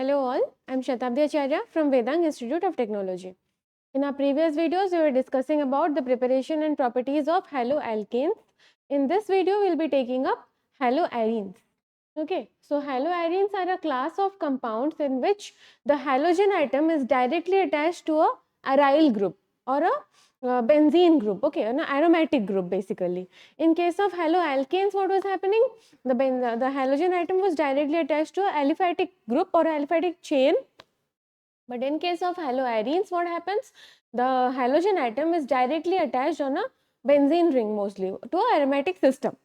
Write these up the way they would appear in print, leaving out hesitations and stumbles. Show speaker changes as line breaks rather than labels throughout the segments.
Hello all, I am Shatabdi Acharya from Vedang Institute of Technology. In our previous videos, we were discussing about the preparation and properties of haloalkanes. In this video, we will be taking up haloarenes. Okay, so haloarenes are a class of compounds in which the halogen atom is directly attached to a aryl group or a benzene group, okay, an aromatic group basically. In case of haloalkanes, what was happening? The halogen atom was directly attached to a aliphatic group or aliphatic chain. But in case of haloarenes, what happens? The halogen atom is directly attached on a benzene ring mostly to a aromatic system.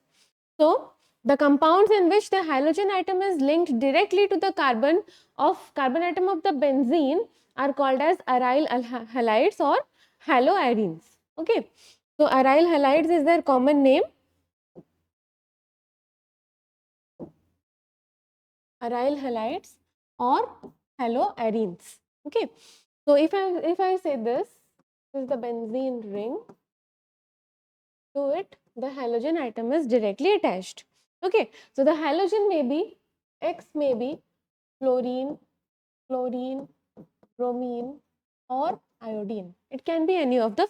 So, the compounds in which the halogen atom is linked directly to the carbon atom of the benzene are called as aryl halides or haloarenes. Okay. So, aryl halides is their common name. Aryl halides or haloarenes. Okay. So, if I say this is the benzene ring, to it the halogen atom is directly attached. Okay. So, the halogen may be X, may be fluorine, bromine or iodine. It can be any of the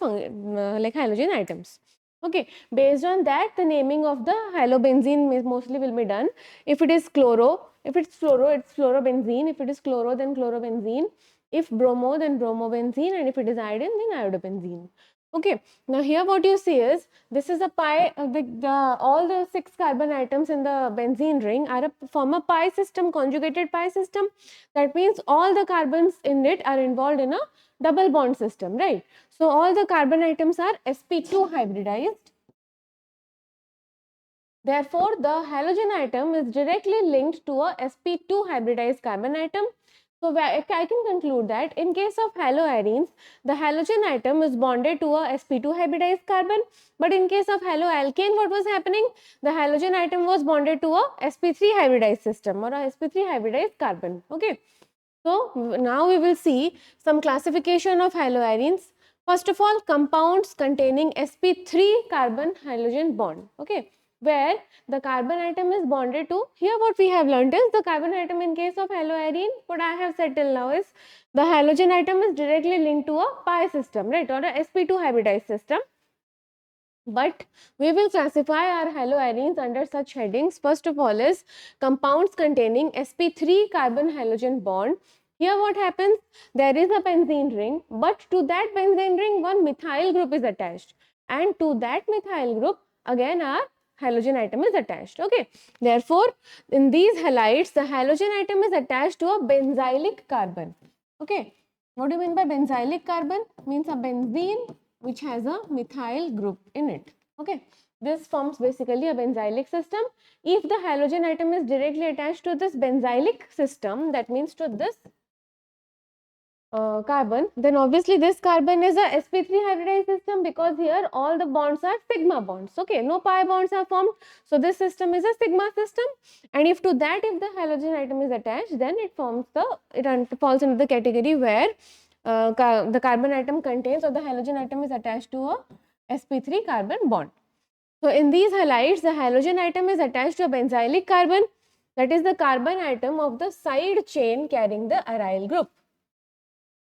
like halogen atoms. Okay, based on that the naming of the halobenzene mostly will be done. If it is chloro, if it's fluoro, it's fluorobenzene. If it is chloro, then chlorobenzene. If bromo, then bromobenzene, and if it is iodine, then iodobenzene. Okay, now here what you see is this is a pi, all the 6 carbon atoms in the benzene ring are form a pi system, conjugated pi system. That means all the carbons in it are involved in a double bond system, right? So all the carbon atoms are sp2 hybridized. Therefore, the halogen atom is directly linked to a sp2 hybridized carbon atom. So I can conclude that in case of haloarenes, the halogen atom is bonded to a sp2 hybridized carbon, but in case of haloalkane, what was happening? The halogen atom was bonded to a sp3 hybridized system or a sp3 hybridized carbon. Okay. So now we will see some classification of haloarenes. First of all, compounds containing sp3 carbon halogen bond. Okay, where the carbon atom is bonded to, here what we have learnt is the carbon atom in case of haloarene, what I have said till now is the halogen atom is directly linked to a pi system, right, or a sp2 hybridized system. But we will classify our haloarenes under such headings. First of all is compounds containing sp3 carbon halogen bond. Here what happens? There is a benzene ring, but to that benzene ring one methyl group is attached, and to that methyl group again our halogen atom is attached. Okay. Therefore, in these halides the halogen atom is attached to a benzylic carbon. Okay. What do you mean by benzylic carbon? Means a benzene which has a methyl group in it. Okay. This forms basically a benzylic system. If the halogen atom is directly attached to this benzylic system, that means to this carbon, then obviously this carbon is a sp3 hybridized system, because here all the bonds are sigma bonds. Okay, no pi bonds are formed, so this system is a sigma system. And if to that, if the halogen atom is attached, then it falls into the category where the carbon atom contains, or the halogen atom is attached to a sp3 carbon bond. So in these halides, the halogen atom is attached to a benzylic carbon, that is the carbon atom of the side chain carrying the aryl group.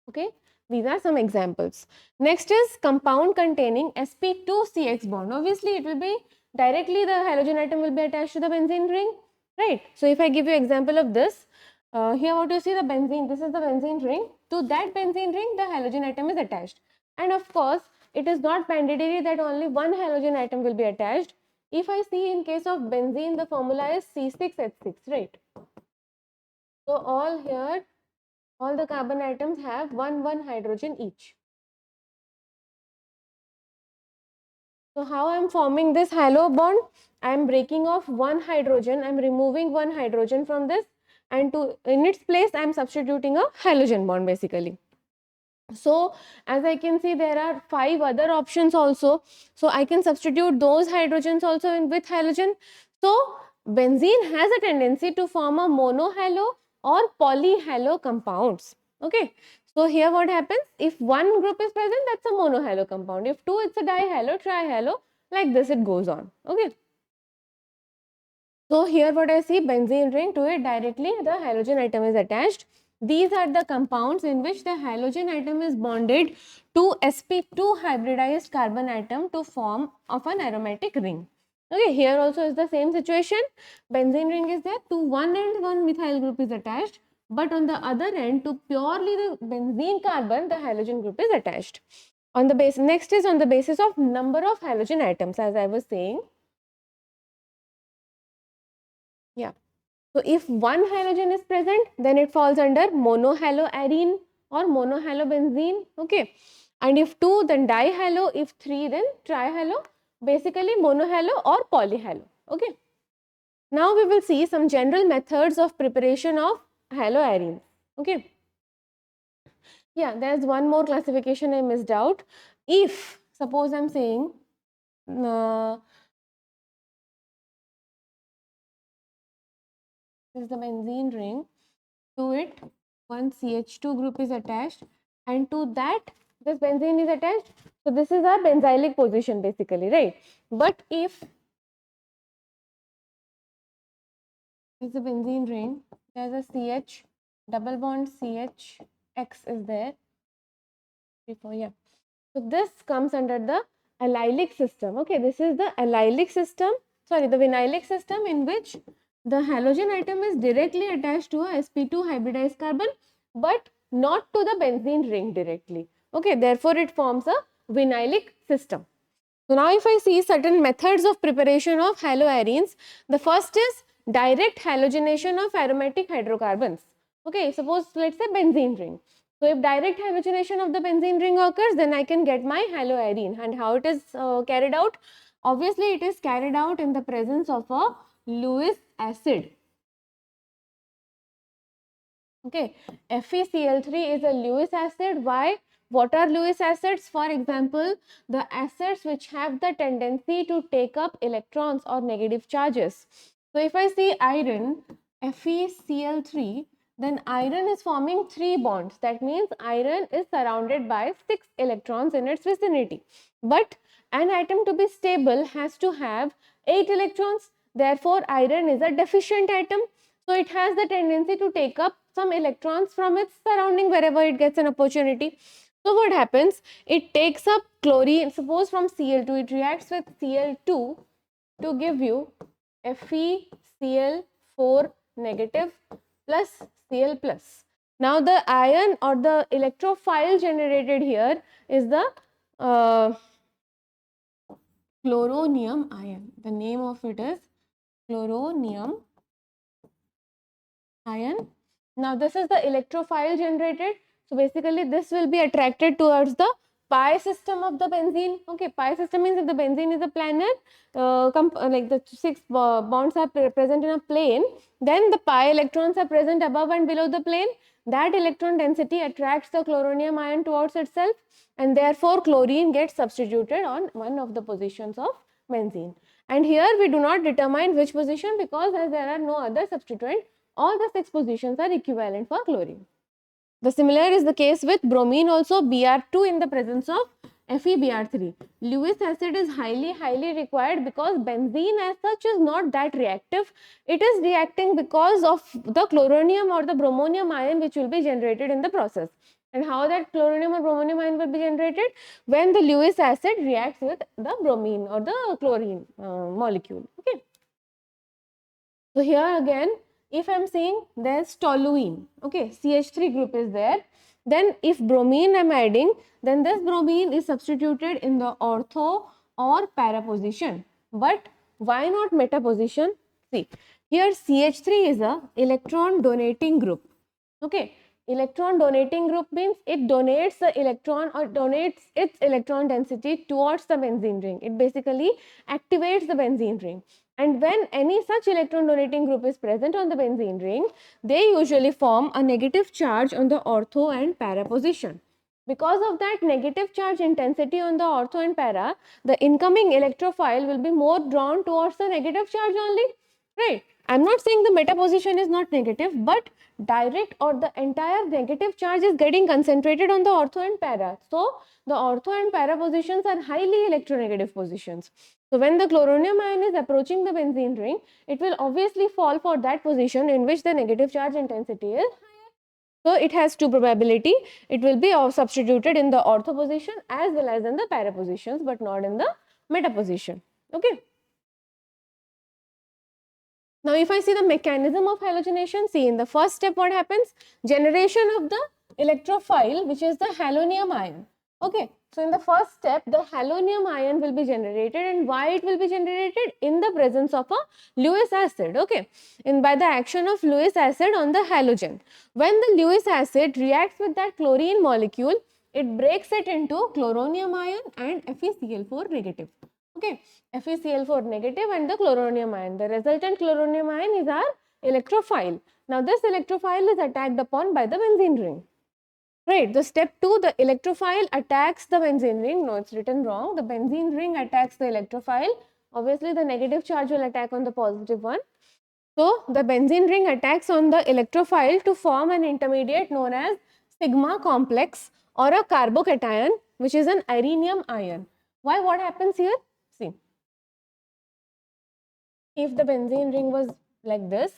Okay, these are some examples. Next is compound containing sp2CX bond. Obviously, it will be directly the halogen atom will be attached to the benzene ring, right? So if I give you example of this, here what you see, the benzene, this is the benzene ring. To that benzene ring, the halogen atom is attached. And of course, it is not mandatory that only one halogen atom will be attached. If I see in case of benzene, the formula is C6H6, right? So all here, all the carbon atoms have one hydrogen each. So how I am forming this halo bond? I am breaking off one hydrogen, I am removing one hydrogen from this, and in its place I am substituting a halogen bond basically. So as I can see, there are 5 other options also. So I can substitute those hydrogens also with halogen. So benzene has a tendency to form a monohalo or polyhalo compounds. Okay. So here what happens? If one group is present, that's a monohalo compound. If two, it's a dihalo, trihalo. Like this it goes on. Okay. So here what I see, benzene ring, to it directly the halogen atom is attached. These are the compounds in which the halogen atom is bonded to sp2 hybridized carbon atom to form of an aromatic ring. Okay, here also is the same situation. Benzene ring is there. To one end, one methyl group is attached, but on the other end, to purely the benzene carbon, the halogen group is attached. On the base, next is on the basis of number of halogen atoms, as I was saying. Yeah. So if one halogen is present, then it falls under monohaloarene or monohalobenzene. Okay. And if two, then dihalo. If three, then trihalo. Basically monohalo or polyhalo. Okay. Now we will see some general methods of preparation of haloarenes. Okay. Yeah, there's one more classification I missed out. If suppose I'm saying this is the benzene ring, to it one CH2 group is attached, and to that this benzene is attached. So this is our benzylic position basically, right? But if this is a benzene ring, there's a CH double bond CHX is there before, yeah. So this comes under the allylic system. Okay, this is the allylic system, sorry, the vinylic system, in which the halogen atom is directly attached to a sp2 hybridized carbon, but not to the benzene ring directly. Okay, therefore it forms a vinylic system. So now if I see certain methods of preparation of haloarenes, the first is direct halogenation of aromatic hydrocarbons. Okay, suppose let's say benzene ring. So if direct halogenation of the benzene ring occurs, then I can get my haloarene. And how it is carried out? Obviously it is carried out in the presence of a Lewis acid. Okay, FeCl3 is a Lewis acid. Why? What are Lewis acids? For example, the acids which have the tendency to take up electrons or negative charges. So if I see iron, FeCl3, then iron is forming 3 bonds. That means iron is surrounded by 6 electrons in its vicinity. But an atom to be stable has to have 8 electrons. Therefore, iron is a deficient atom. So it has the tendency to take up some electrons from its surrounding wherever it gets an opportunity. So what happens? It takes up chlorine, suppose from Cl2, it reacts with Cl2 to give you FeCl4 negative plus Cl plus. Now the ion or the electrophile generated here is the chloronium ion. The name of it is chloronium ion. Now this is the electrophile generated. So basically this will be attracted towards the pi system of the benzene. Okay, pi system means if the benzene is a planar, like the 6 bonds are present in a plane, then the pi electrons are present above and below the plane. That electron density attracts the chloronium ion towards itself, and therefore chlorine gets substituted on one of the positions of benzene. And here we do not determine which position, because as there are no other substituent, all the 6 positions are equivalent for chlorine. The similar is the case with bromine also, Br2 in the presence of FeBr3. Lewis acid is highly required, because benzene as such is not that reactive. It is reacting because of the chloronium or the bromonium ion which will be generated in the process. And how that chloronium or bromonium ion will be generated? When the Lewis acid reacts with the bromine or the chlorine molecule. Okay. So here again, if I am saying there's toluene, okay, CH3 group is there, then if bromine I am adding, then this bromine is substituted in the ortho or para position. But why not meta position? See, here CH3 is a electron donating group. Okay, electron donating group means it donates the electron or donates its electron density towards the benzene ring. It basically activates the benzene ring. And when any such electron donating group is present on the benzene ring, they usually form a negative charge on the ortho and para position. Because of that negative charge intensity on the ortho and para, the incoming electrophile will be more drawn towards the negative charge only, right? I'm not saying the meta position is not negative, but direct or the entire negative charge is getting concentrated on the ortho and para. So the ortho and para positions are highly electronegative positions. So when the chloronium ion is approaching the benzene ring, it will obviously fall for that position in which the negative charge intensity is higher. So it has two probability. It will be substituted in the ortho position as well as in the para positions, but not in the meta position. Okay. Now, if I see the mechanism of halogenation, see in the first step what happens? Generation of the electrophile, which is the halonium ion. Okay. So, in the first step, the halonium ion will be generated, and why it will be generated? In the presence of a Lewis acid. Okay. And by the action of Lewis acid on the halogen. When the Lewis acid reacts with that chlorine molecule, it breaks it into chloronium ion and FeCl4 negative. Okay, FeCl4 negative and the chloronium ion. The resultant chloronium ion is our electrophile. Now, this electrophile is attacked upon by the benzene ring. Right, the step 2, the electrophile attacks the benzene ring. No, it's written wrong. The benzene ring attacks the electrophile. Obviously, the negative charge will attack on the positive one. So, the benzene ring attacks on the electrophile to form an intermediate known as sigma complex or a carbocation, which is an irenium ion. Why? What happens here? See, if the benzene ring was like this,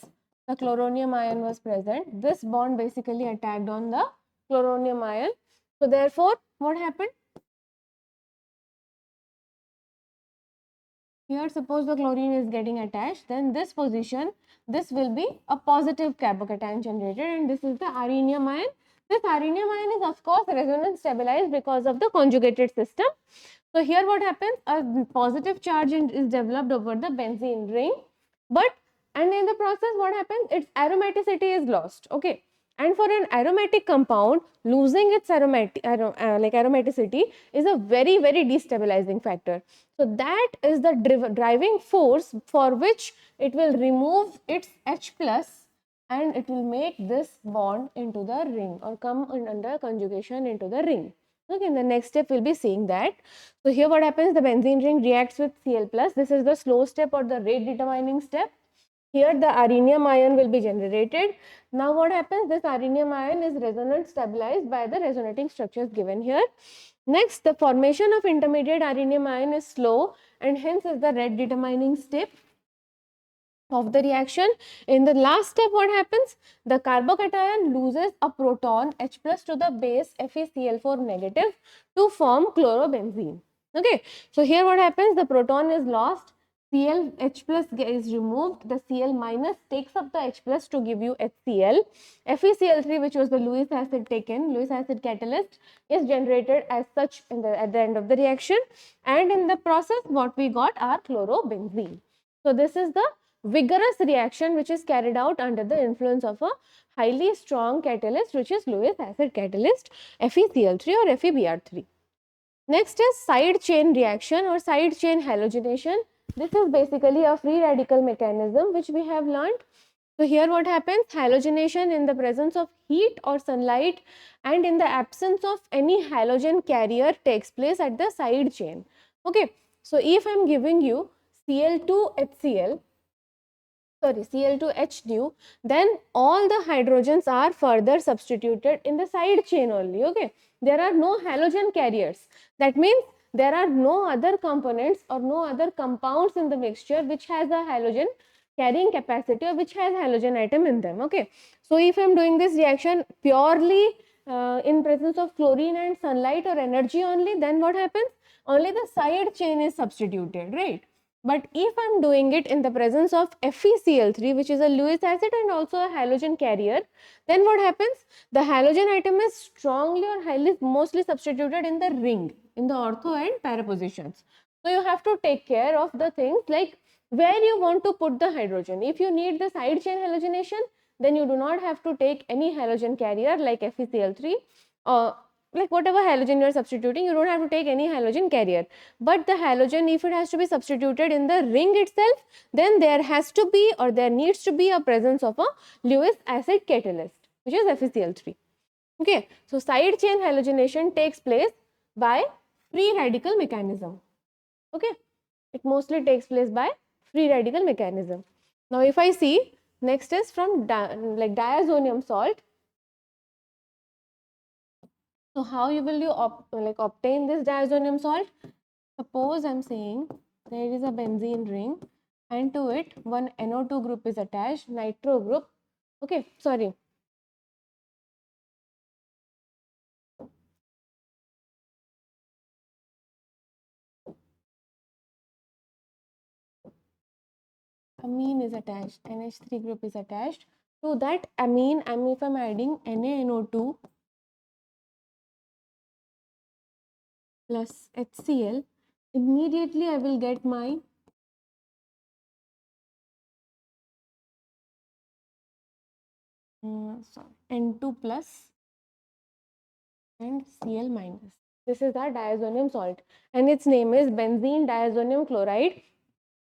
the chloronium ion was present, this bond basically attacked on the chloronium ion. So, therefore, what happened? Here, suppose the chlorine is getting attached, then this position, this will be a positive carbocation generated, and this is the rhenium ion. This rhenium ion is of course resonance stabilized because of the conjugated system. So, here what happens? A positive charge is developed over the benzene ring, but and in the process what happens? Its aromaticity is lost. Okay. And for an aromatic compound, losing its aromaticity is a very, very destabilizing factor. So, that is the driving force for which it will remove its H plus and it will make this bond into the ring or come under conjugation into the ring. Okay, in the next step, we'll be seeing that. So, here what happens? The benzene ring reacts with Cl plus. This is the slow step or the rate determining step. Here the rhenium ion will be generated. Now what happens? This rhenium ion is resonance stabilized by the resonating structures given here. Next, the formation of intermediate rhenium ion is slow and hence is the rate determining step of the reaction. In the last step, what happens? The carbocation loses a proton H plus to the base FeCl4 negative to form chlorobenzene. Okay, so here what happens? The proton is lost, Cl H plus is removed, the Cl minus takes up the H plus to give you HCl. FeCl3, which was the Lewis acid taken, Lewis acid catalyst, is generated as such at the end of the reaction, and in the process what we got are chlorobenzene. So this is the vigorous reaction which is carried out under the influence of a highly strong catalyst, which is Lewis acid catalyst, FeCl3 or FeBr3. Next is side chain reaction or side chain halogenation. This is basically a free radical mechanism which we have learned. So here what happens? Halogenation in the presence of heat or sunlight and in the absence of any halogen carrier takes place at the side chain. Okay, so if I am giving you Cl2HCl, Cl2H nu, then all the hydrogens are further substituted in the side chain only. Okay, there are no halogen carriers. That means there are no other components or no other compounds in the mixture which has a halogen carrying capacity or which has halogen atom in them. Okay, so if I am doing this reaction purely in presence of chlorine and sunlight or energy only, then what happens? Only the side chain is substituted, right? But if I am doing it in the presence of FeCl3, which is a Lewis acid and also a halogen carrier, then what happens? The halogen atom is strongly or highly mostly substituted in the ring, in the ortho and para positions. So you have to take care of the things like where you want to put the hydrogen. If you need the side chain halogenation, then you do not have to take any halogen carrier like FeCl3 or like whatever halogen you are substituting, you don't have to take any halogen carrier. But the halogen, if it has to be substituted in the ring itself, then there has to be or there needs to be a presence of a Lewis acid catalyst, which is FeCl3. Okay, so side chain halogenation takes place by free radical mechanism. Okay, it mostly takes place by free radical mechanism. Now, if I see, next is from diazonium salt. So, how will you obtain this diazonium salt? Suppose I am saying there is a benzene ring and to it one NO2 group is attached, nitro group. Okay, sorry. amine is attached, NH3 group is attached to that amine. And if I'm adding NaNO2 plus HCl, immediately I will get my N2 plus and Cl minus. This is our diazonium salt and its name is benzene diazonium chloride.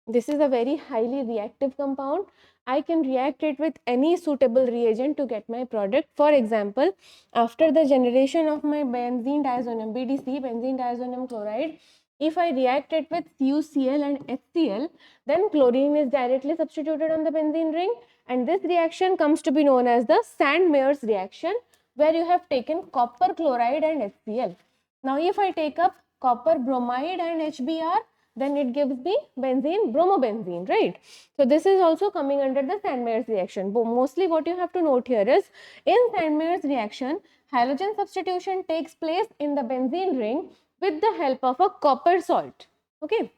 This is a very highly reactive compound. I can react it with any suitable reagent to get my product. For example, after the generation of my benzene diazonium, BDC, benzene diazonium chloride, if I react it with CuCl and HCl, then chlorine is directly substituted on the benzene ring, and this reaction comes to be known as the Sand-Meyers reaction, where you have taken copper chloride and HCl. Now, if I take up copper bromide and HBr, then it gives me benzene bromobenzene, right? So this is also coming under the Sand-Meyers reaction. But mostly what you have to note here is, in Sand-Meyers reaction, halogen substitution takes place in the benzene ring with the help of a copper salt. Okay.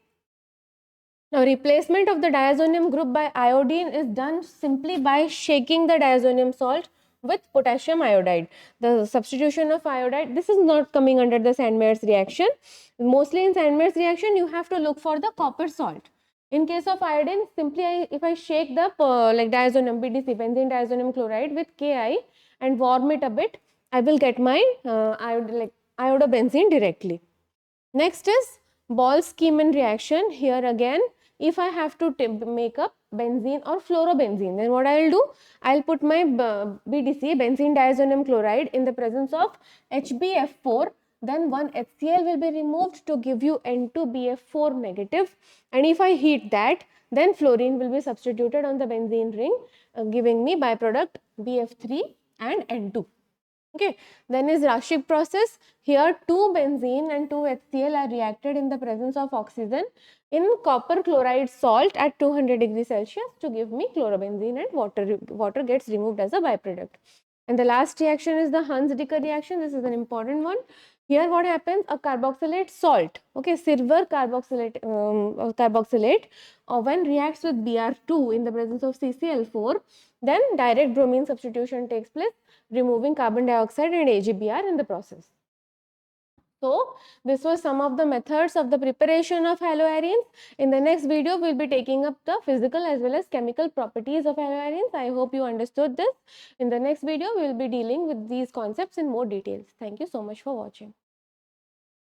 Now, replacement of the diazonium group by iodine is done simply by shaking the diazonium salt with potassium iodide. The substitution of iodide, this is not coming under the Sand-Meyers reaction. Mostly in Sand-Meyers reaction, you have to look for the copper salt. In case of iodine, simply if I shake the like diazonium, BDC, benzene diazonium chloride with Ki and warm it a bit, I will get my iodobenzene directly. Next is Ball-Schiemann reaction. Here again, if I have to make up benzene or fluorobenzene, then what I will do, I will put my BDC, benzene diazonium chloride, in the presence of HbF4, then one HCl will be removed to give you N2BF4 negative, and if I heat that, then fluorine will be substituted on the benzene ring, giving me byproduct BF3 and N2. Okay, then is Raschig process. Here 2 benzene and 2 HCl are reacted in the presence of oxygen in copper chloride salt at 200 degrees Celsius to give me chlorobenzene, and water gets removed as a byproduct. And the last reaction is the Hans-Dicker reaction. This is an important one. Here what happens, a carboxylate salt, okay, silver carboxylate, when reacts with Br2 in the presence of CCl4, then direct bromine substitution takes place, removing carbon dioxide and AgBr in the process. So, this was some of the methods of the preparation of haloarenes. In the next video, we will be taking up the physical as well as chemical properties of haloarenes. I hope you understood this. In the next video, we will be dealing with these concepts in more details. Thank you so much for watching.